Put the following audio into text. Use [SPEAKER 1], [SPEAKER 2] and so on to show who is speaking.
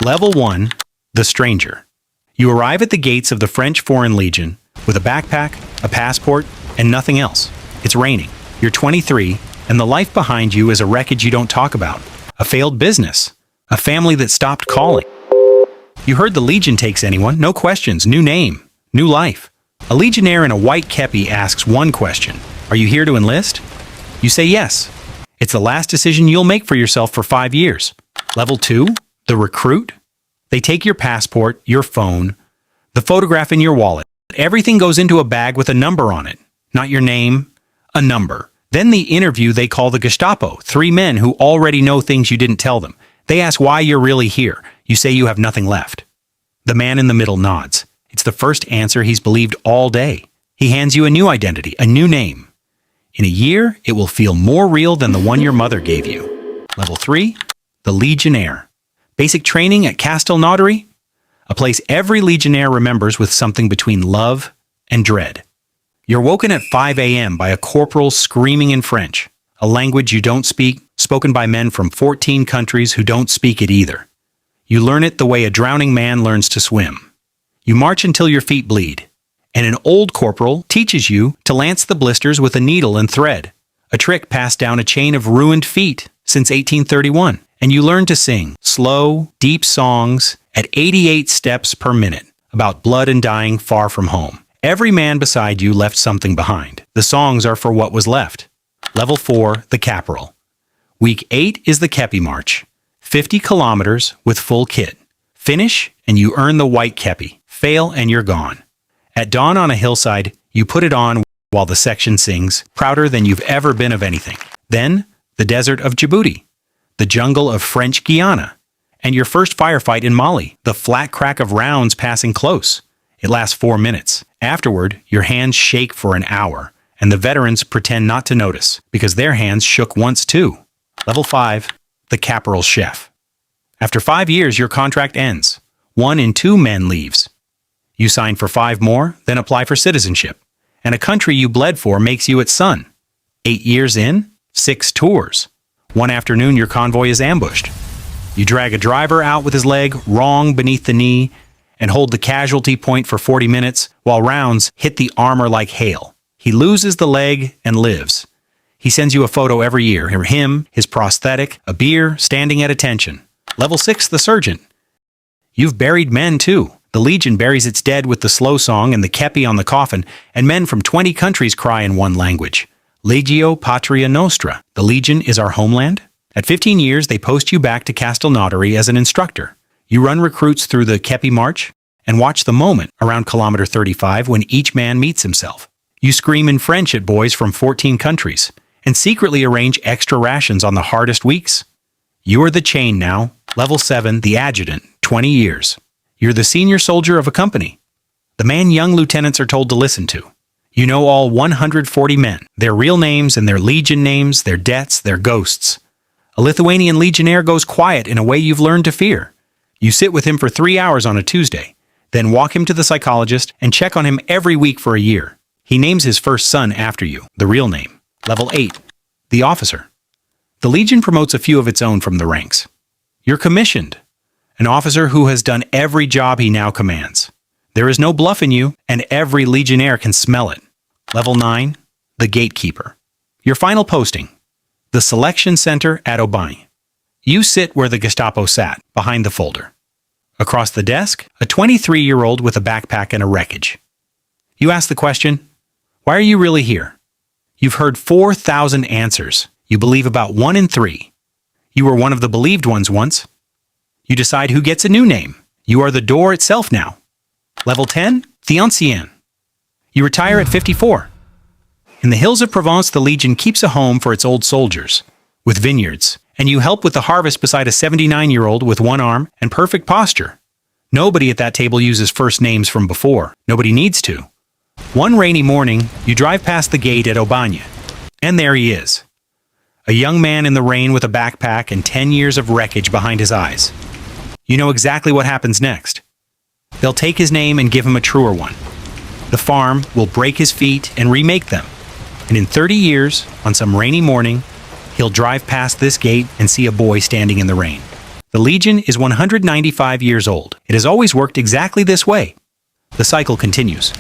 [SPEAKER 1] Level 1, the stranger. You arrive at the gates of the French Foreign Legion with a backpack, a passport, and nothing else. It's raining. You're 23, and the life behind you is a wreckage you don't talk about. A failed business. A family that stopped calling. You heard the Legion takes anyone, no questions, new name, new life. A Legionnaire in a white kepi asks one question. Are you here to enlist? You say yes. It's the last decision you'll make for yourself for 5 years. Level 2, the recruit. They take your passport, your phone, the photograph in your wallet. Everything goes into a bag with a number on it. Not your name, a number. Then the interview they call the Gestapo, 3 men who already know things you didn't tell them. They ask why you're really here. You say you have nothing left. The man in the middle nods. It's the first answer he's believed all day. He hands you a new identity, a new name. In a year, it will feel more real than the one your mother gave you. Level 3, the Legionnaire. Basic training at Castelnaudary, a place every Legionnaire remembers with something between love and dread. You're woken at 5 a.m. by a corporal screaming in French, a language you don't speak, spoken by men from 14 countries who don't speak it either. You learn it the way a drowning man learns to swim. You march until your feet bleed, and an old corporal teaches you to lance the blisters with a needle and thread, a trick passed down a chain of ruined feet since 1831. And you learn to sing slow, deep songs at 88 steps per minute about blood and dying far from home. Every man beside you left something behind. The songs are for what was left. Level 4, the Caporal. Week 8 is the kepi march. 50 kilometers with full kit. Finish and you earn the white kepi. Fail and you're gone. At dawn on a hillside, you put it on while the section sings, prouder than you've ever been of anything. Then, the desert of Djibouti. The jungle of French Guiana, and your first firefight in Mali, the flat crack of rounds passing close. It lasts 4 minutes. Afterward, your hands shake for an hour, and the veterans pretend not to notice, because their hands shook once too. Level 5, the Caporal-Chef. After 5 years, your contract ends. 1 in 2 men leaves. You sign for 5 more, then apply for citizenship, and a country you bled for makes you its son. 8 years in, 6 tours. One afternoon, your convoy is ambushed. You drag a driver out with his leg wrong beneath the knee and hold the casualty point for 40 minutes while rounds hit the armor like hail. He loses the leg and lives. He sends you a photo every year. Him, his prosthetic, a beer, standing at attention. Level 6, the Sergent. You've buried men too. The Legion buries its dead with the slow song and the kepi on the coffin, and men from 20 countries cry in one language. Legio Patria Nostra. The Legion is our homeland. At 15 years, they post you back to Castelnaudary as an instructor. You run recruits through the kepi march and watch the moment around kilometer 35 when each man meets himself. You scream in French at boys from 14 countries and secretly arrange extra rations on the hardest weeks. You are the chain now. Level 7, the Adjudant, 20 years. You're the senior soldier of a company. The man young lieutenants are told to listen to. You know all 140 men, their real names and their legion names, their debts, their ghosts. A Lithuanian Legionnaire goes quiet in a way you've learned to fear. You sit with him for 3 hours on a Tuesday, then walk him to the psychologist and check on him every week for a year. He names his first son after you, the real name. Level 8, the Officer. The Legion promotes a few of its own from the ranks. You're commissioned, an officer who has done every job he now commands. There is no bluff in you, and every Legionnaire can smell it. Level 9, the Gatekeeper. Your final posting, the Selection Center at Aubagne. You sit where the Gestapo sat, behind the folder. Across the desk, a 23-year-old with a backpack and a wreckage. You ask the question, why are you really here? You've heard 4,000 answers. You believe about 1 in 3. You were one of the believed ones once. You decide who gets a new name. You are the door itself now. Level 10, the Ancien. You retire at 54. In the hills of Provence, the Legion keeps a home for its old soldiers, with vineyards, and you help with the harvest beside a 79-year-old with one arm and perfect posture. Nobody at that table uses first names from before. Nobody needs to. One rainy morning, you drive past the gate at Aubagne, and there he is. A young man in the rain with a backpack and 10 years of wreckage behind his eyes. You know exactly what happens next. They'll take his name and give him a truer one. The farm will break his feet and remake them. And in 30 years, on some rainy morning, he'll drive past this gate and see a boy standing in the rain. The Legion is 195 years old. It has always worked exactly this way. The cycle continues.